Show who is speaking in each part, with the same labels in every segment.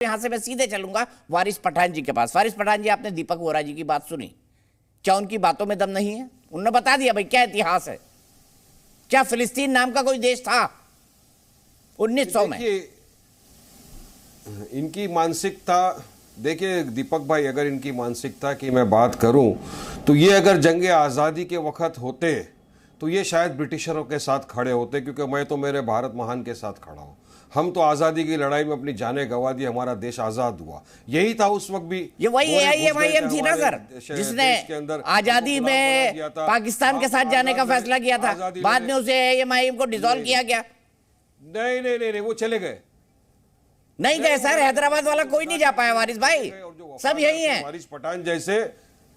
Speaker 1: यहां से मैं सीधे चलूंगा वारिस पठान जी के पास। वारिस पठान जी, आपने दीपक वोरा जी की बात सुनी, क्या उनकी बातों में दम नहीं है? उन्होंने बता दिया भाई क्या इतिहास है। क्या फिलिस्तीन नाम का कोई देश था 1900 में?
Speaker 2: इनकी मानसिकता देखिए दीपक भाई, अगर इनकी मानसिकता की मैं बात करूं तो ये अगर जंग आज़ादी के वक्त होते तो ये शायद ब्रिटिशरों के साथ खड़े होते, क्योंकि मैं तो मेरे भारत महान के साथ खड़ा हूं। हम तो आज़ादी की लड़ाई में अपनी जानें गंवा दी, हमारा देश आज़ाद हुआ। यही था उस वक्त भी।
Speaker 1: ये वही AIM थी ना सर, जिसने आज़ादी में पाकिस्तान के साथ जाने का फैसला किया था। बाद में उसे AIM को डिसॉल्व किया गया।
Speaker 2: नहीं नहीं नहीं, वो चले गए।
Speaker 1: नहीं गए सर, हैदराबाद वाला कोई नहीं जा पाया वारिस भाई, सब यही है।
Speaker 2: वारिस पठान जैसे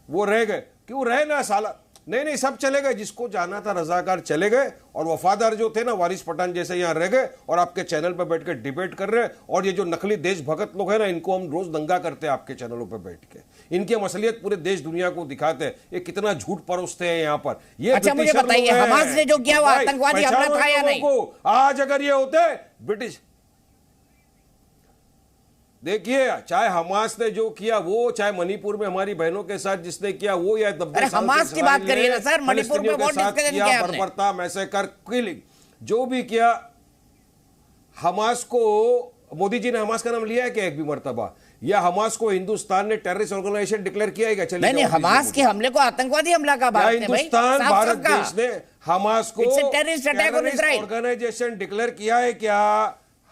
Speaker 2: वो रह गए, क्यों रहे ना साला। नहीं नहीं, सब चले गए, जिसको जाना था रजाकार चले गए, और वफादार जो थे ना वारिस पठान जैसे यहाँ रह गए और आपके चैनल पर बैठ के डिबेट कर रहे हैं। और ये जो नकली देशभक्त लोग हैं ना, इनको हम रोज दंगा करते हैं आपके चैनलों पर बैठ के। इनकी हम असलियत पूरे देश दुनिया को दिखाते हैं, ये कितना झूठ परोसते हैं यहाँ पर। ये
Speaker 1: अच्छा मुझे बताइए, हमास ने जो किया वो आतंकवादी हमला था या नहीं?
Speaker 2: आज अगर ये होते ब्रिटिश, देखिए चाहे हमास ने जो किया वो, चाहे मणिपुर में हमारी बहनों के साथ जिसने किया वो, या
Speaker 1: हमास की बात करिए ना सर, मणिपुर में वोट डिस्कशन किया आपने,
Speaker 2: बर्बरता, मैसेकर, किलिंग जो भी किया। हमास को मोदी जी ने हमास का नाम लिया है क्या एक भी मर्तबा? या हमास को हिंदुस्तान ने टेररिस्ट ऑर्गेनाइजेशन डिक्लेयर किया है क्या? चलिए
Speaker 1: नहीं, हमास के हमले को आतंकवादी हमला का बात है।
Speaker 2: हिंदुस्तान भारत देश ने हमास को
Speaker 1: terrorist attack on Israel
Speaker 2: organisation declare किया है क्या?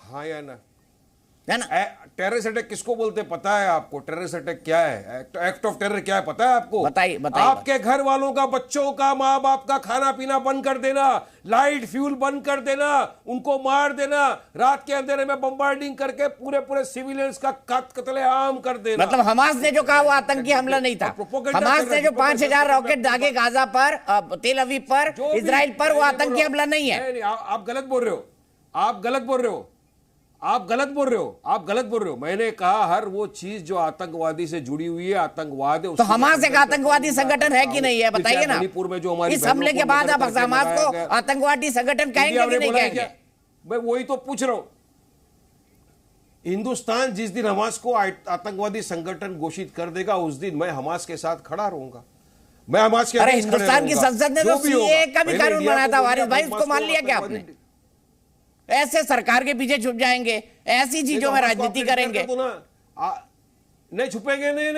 Speaker 2: हाँ या ना? टेररिस्ट अटैक किसको बोलते पता है आपको? टेररिस्ट अटैक क्या है? एक्ट ऑफ टेरर क्या है पता है आपको?
Speaker 1: बताइए।
Speaker 2: आपके घर वालों का, बच्चों का, माँ बाप का खाना पीना बंद कर देना, लाइट फ्यूल बंद कर देना, उनको मार देना, रात के अंधेरे में बम्बार्डिंग करके पूरे पूरे सिविलियंस का कत्लेआम कर देना।
Speaker 1: मतलब हमास ने जो कहा वो आतंकी हमला नहीं था। हमास ने जो 5000 रॉकेट दागे गाजा पर, तेल अवीव पर, इजराइल पर, वो आतंकी हमला नहीं है।
Speaker 2: आप गलत बोल रहे हो, आप गलत बोल रहे हो, आप गलत बोल रहे हो, आप गलत बोल रहे हो। मैंने कहा हर वो चीज जो आतंकवादी से जुड़ी हुई है, आतंकवाद है।
Speaker 1: तो हमास एक आतंकवादी संगठन है कि नहीं है बताइए ना?
Speaker 2: मणिपुर में जो हमारी
Speaker 1: इस हमले के बाद आप हमास को आतंकवादी संगठन कहेंगे कि नहीं कहेंगे?
Speaker 2: मैं वही तो पूछ रहा हूं। हिंदुस्तान जिस दिन हमास को आतंकवादी संगठन घोषित कर देगा उस दिन मैं हमास के साथ खड़ा रहूंगा। मैं हमास के
Speaker 1: अरे हिंदुस्तान की संसद ने तो CAA का भी कानून बनाया था वारिस भाई, इसको मान लिया क्या आपने? ऐसे सरकार के पीछे छुप जाएंगे, ऐसी चीजों में राजनीति करेंगे?
Speaker 2: नहीं छुपेंगे, नहीं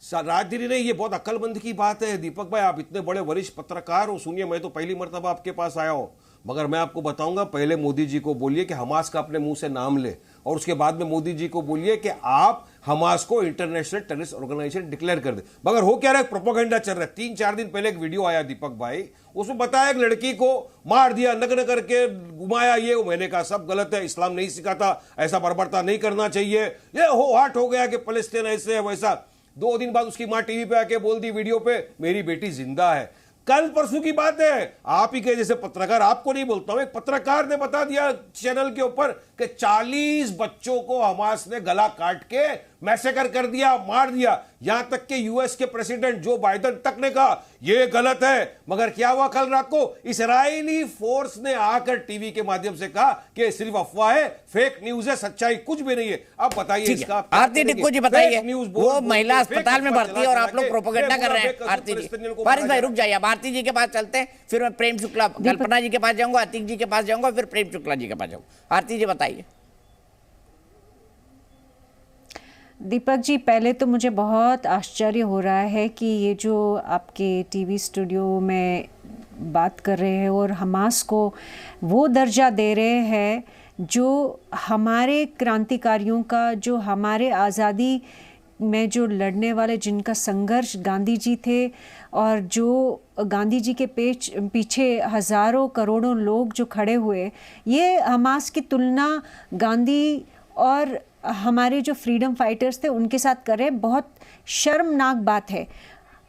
Speaker 2: राजनीति नहीं। ये बहुत अक्लमंद की बात है दीपक भाई, आप इतने बड़े वरिष्ठ पत्रकार हो। सुनिए, मैं तो पहली मर्तबा आपके पास आया हूं, मगर मैं आपको बताऊंगा, पहले मोदी जी को बोलिए कि हमास का अपने मुंह से नाम ले, और उसके बाद में मोदी जी को बोलिए कि आप हमास को इंटरनेशनल टेररिस्ट ऑर्गेनाइजेशन डिक्लेयर कर दे। मगर हो क्या रहा है, प्रोपेगेंडा चल रहा है। 3-4 दिन पहले एक वीडियो आया दीपक भाई, उसमें बताया एक लड़की को मार दिया, नग्न करके घुमाया। ये मैंने कहा सब गलत है, इस्लाम नहीं सिखाता, ऐसा बर्बरता नहीं करना चाहिए। ये हो हाट हो गया कि फलस्तीन ऐसे है वैसा। 2 दिन बाद उसकी मां टीवी पे आके बोल दी वीडियो पे, मेरी बेटी जिंदा है। कल परसों की बात है, आप ही के जैसे पत्रकार, आपको नहीं बोलता हूं, एक पत्रकार ने बता दिया चैनल के ऊपर कि 40 बच्चों को हमास ने गला काट के मैसेकर कर दिया, मार दिया। यहां तक कि यूएस के प्रेसिडेंट जो बाइडेन तक ने कहा यह गलत है। मगर क्या हुआ कल रात को? इजरायली फोर्स ने आकर टीवी के माध्यम से कहा कि सिर्फ अफवाह है, फेक न्यूज है, सच्चाई कुछ भी नहीं है। अब बताइए इसका
Speaker 1: आरती टिक्कू जी बताइए, वो महिला अस्पताल में भर्ती है और आप लोग प्रोपेगेंडा कर रहे हैं। आरती जी, वारिस भाई रुक जाइए, आरती जी के पास चलते हैं, फिर मैं प्रेम शुक्ला, कल्पना जी के पास जाऊंगा, अतीक जी के पास जाऊंगा, फिर प्रेम शुक्ला जी के पास जाऊंगा। आरती जी बताइए।
Speaker 3: दीपक जी, पहले तो मुझे बहुत आश्चर्य हो रहा है कि ये जो आपके टीवी स्टूडियो में बात कर रहे हैं और हमास को वो दर्जा दे रहे हैं जो हमारे क्रांतिकारियों का, जो हमारे आज़ादी में जो लड़ने वाले, जिनका संघर्ष गांधी जी थे, और जो गांधी जी के पीछे हज़ारों करोड़ों लोग जो खड़े हुए, ये हमास की तुलना गांधी और हमारे जो फ्रीडम फाइटर्स थे उनके साथ करें, बहुत शर्मनाक बात है।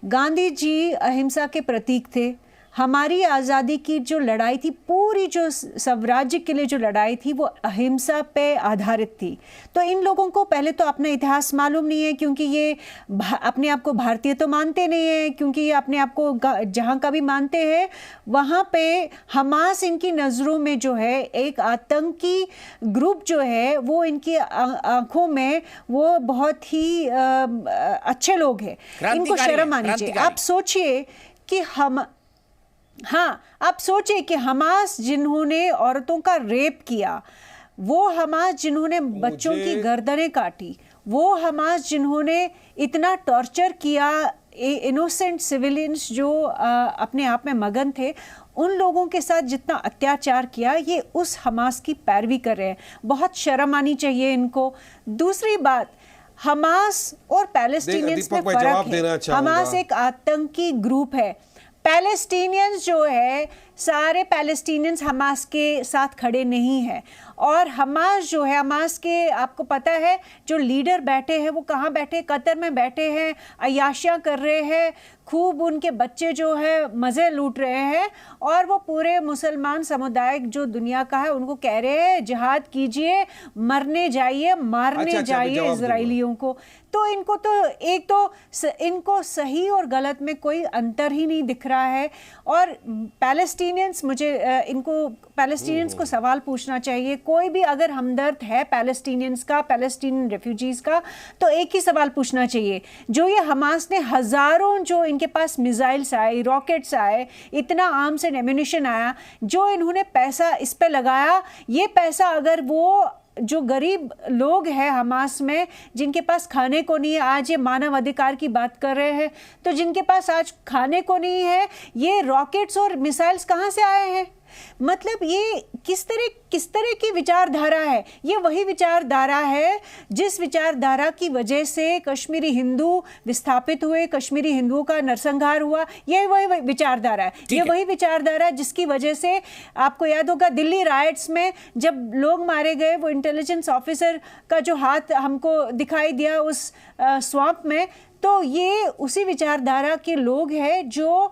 Speaker 3: गांधी जी अहिंसा के प्रतीक थे, हमारी आज़ादी की जो लड़ाई थी, पूरी जो स्वराज्य के लिए जो लड़ाई थी, वो अहिंसा पे आधारित थी। तो इन लोगों को पहले तो अपना इतिहास मालूम नहीं है, क्योंकि ये अपने आप को भारतीय तो मानते नहीं है, क्योंकि ये अपने आप को जहाँ का भी मानते हैं वहाँ पे हमास इनकी नज़रों में जो है एक आतंकी ग्रुप जो है, वो इनकी आंखों में वो बहुत ही अच्छे लोग हैं, इनको शर्म आनी चाहिए। आप सोचिए कि आप सोचिए कि हमास जिन्होंने औरतों का रेप किया, वो हमास जिन्होंने बच्चों की गर्दनें काटी, वो हमास जिन्होंने इतना टॉर्चर किया इनोसेंट सिविलियंस जो अपने आप में मगन थे, उन लोगों के साथ जितना अत्याचार किया, ये उस हमास की पैरवी कर रहे हैं। बहुत शर्म आनी चाहिए इनको। दूसरी बात, हमास और पैलेस्टीनियंस में फर्क है। हमास एक आतंकी ग्रुप है। पैलेस्टीनियंस जो है, सारे पैलेस्टीनियंस हमास के साथ खड़े नहीं हैं, और हमास जो है, हमास के आपको पता है जो लीडर बैठे हैं वो कहाँ बैठे, कतर में बैठे हैं, अय्याशियाँ कर रहे हैं, खूब उनके बच्चे जो है मज़े लूट रहे हैं, और वो पूरे मुसलमान समुदाय जो दुनिया का है उनको कह रहे हैं जिहाद कीजिए, मरने जाइए, मारने जाइए इजराइलियों को। तो इनको तो एक तो इनको सही और गलत में कोई अंतर ही नहीं दिख रहा है। और पैलेस्टीनियंस, मुझे इनको पैलेस्टीनियंस को सवाल पूछना चाहिए। कोई भी अगर हमदर्द है पैलेस्टीनियंस का, पैलेस्टीनियन रेफ्यूजीज का, तो एक ही सवाल पूछना चाहिए। जो ये हमास ने हज़ारों जो इनके पास मिसाइल्स आए, रॉकेट्स आए, इतना आर्म्स एंड एम्यूनिशन आया, जो इन्होंने पैसा इस पे लगाया, ये पैसा अगर वो जो गरीब लोग हैं हमास में, जिनके पास खाने को नहीं है, आज ये मानव अधिकार की बात कर रहे हैं, तो जिनके पास आज खाने को नहीं है, ये रॉकेट्स और मिसाइल्स कहाँ से आए हैं? मतलब ये किस तरह की विचारधारा है? ये वही विचारधारा है जिस विचारधारा की वजह से कश्मीरी हिंदू विस्थापित हुए, कश्मीरी हिंदुओं का नरसंहार हुआ। ये वही विचारधारा है। ये वही विचारधारा है जिसकी वजह से आपको याद होगा दिल्ली राइट्स में जब लोग मारे गए, वो इंटेलिजेंस ऑफिसर का जो हाथ हमको दिखाई दिया उस स्वाम्प में, तो ये उसी विचारधारा के लोग हैं जो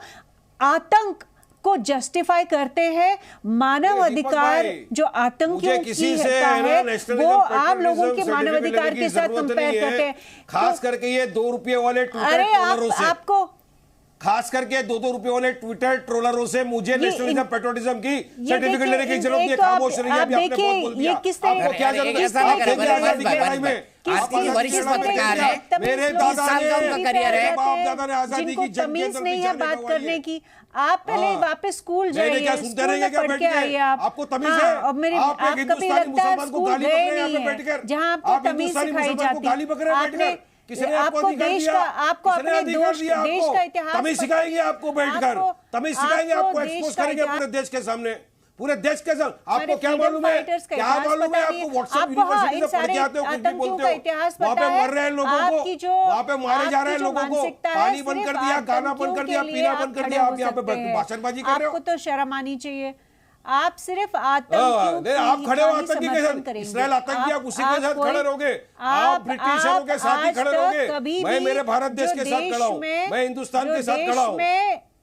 Speaker 3: आतंक को जस्टिफाई करते हैं। मानव अधिकार जो आतंकियों की है वो आम लोगों के मानव अधिकार के साथ कंपेयर करते हैं।
Speaker 2: खास करके ये 2 रुपए वाले ट्विटर ट्रोलरों से,
Speaker 3: आपको
Speaker 2: खास करके 2-2 रुपए वाले ट्विटर ट्रोलरों से मुझे नेशनलिज्म पेट्रोटिज्म की सर्टिफिकेट लेने की जरूरत नहीं है। खामोश रहिए, अभी आपने बहुत बोल दिया। आपको क्या जरूरत है? आजादी की लड़ाई में
Speaker 1: आपकी वरिष्ठ पत्रकार है,
Speaker 2: मेरे दादा
Speaker 1: का करियर है,
Speaker 2: बाप दादा ने आजादी की जंग के अंदर
Speaker 3: नहीं है बात करने की। आप पहले वापस स्कूल जाइए,
Speaker 2: क्या सुनते रहेंगे क्या बैठ के? आपको तमीज है? आप एक हिंदुस्तानी मुसलमान को गाली बक रहे हैं यहाँ पे बैठकर,
Speaker 3: जहाँ आपको तमीज सिखाई जाती है।
Speaker 2: गाली बक रहे हैं बैठकर। किसने
Speaker 3: आपको देश का, आपको अपने देश का इतिहास
Speaker 2: तमीज सिखाएंगे आपको बैठकर, तमीज सिखाएंगे आपको, एक्सपोज करेंगे पूरे देश के सामने, पूरे देश के साथ। आपको क्या मालूम है? क्या मालूम है आपको? व्हाट्सएप यूनिवर्सिटी से पढ़ के आते हो, कुछ भी बोलते हो। वहाँ पे मर रहे हैं लोगों को, वहाँ पे मारे जा रहे हैं लोगों को, पानी बंद कर दिया, खाना बंद कर दिया, पीना बंद कर दिया। आप यहाँ पे भाषणबाजी कर रहे हो।
Speaker 3: आपको तो शर्म आनी चाहिए। आप सिर्फ आतंकियों,
Speaker 2: आप खड़े हो आतंकी के साथ, इस्राएल आतंकी, आप उसी के साथ खड़े रहोगे, आप ब्रिटिशरों के साथ ही खड़े रहोगे। मैं मेरे भारत देश के साथ खड़ा हूँ, मैं हिंदुस्तान के साथ खड़ा हूँ।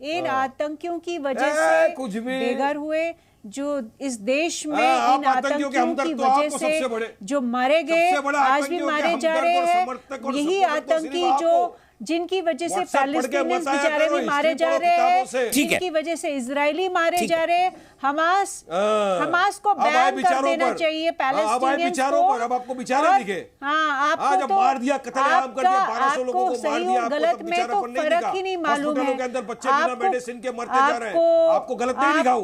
Speaker 3: इन आतंकियों की वजह से
Speaker 2: कुछ भी
Speaker 3: बेघर हुए, जो इस देश में इन आतंकियों की वजह से जो मारे गए, आज भी मारे जा रहे हैं, यही आतंकी जो जिनकी वजह से पैलेस्टीनियंस बेचारे भी मारे जा रहे हैं, जिनकी वजह से इजरायली मारे जा रहे हैं। हमास को बैन कर देना चाहिए पैलेस्टीनियंस को।
Speaker 2: अब आपको विचारे दिखे?
Speaker 3: हाँ, आपको
Speaker 2: मार दिया, कत्लेआम कर दिया, 1200 लोगों को मार दिया,
Speaker 3: आपको गलत में तो फर्क ही नहीं मालूम है।
Speaker 2: हॉस्पिटलों के अंदर बच्चे बिना मेडिसिन के मरते जा रहे हैं, आपको गलत नहीं दिखाऊं?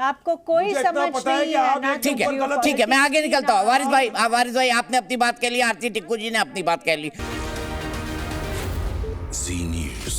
Speaker 3: आपको कोई समझ नहीं है।
Speaker 1: ठीक है, मैं आगे निकलता हूँ। वारिस भाई आपने अपनी बात कह ली, आरती टिक्कू जी ने अपनी बात कह ली।
Speaker 4: जी न्यूज़।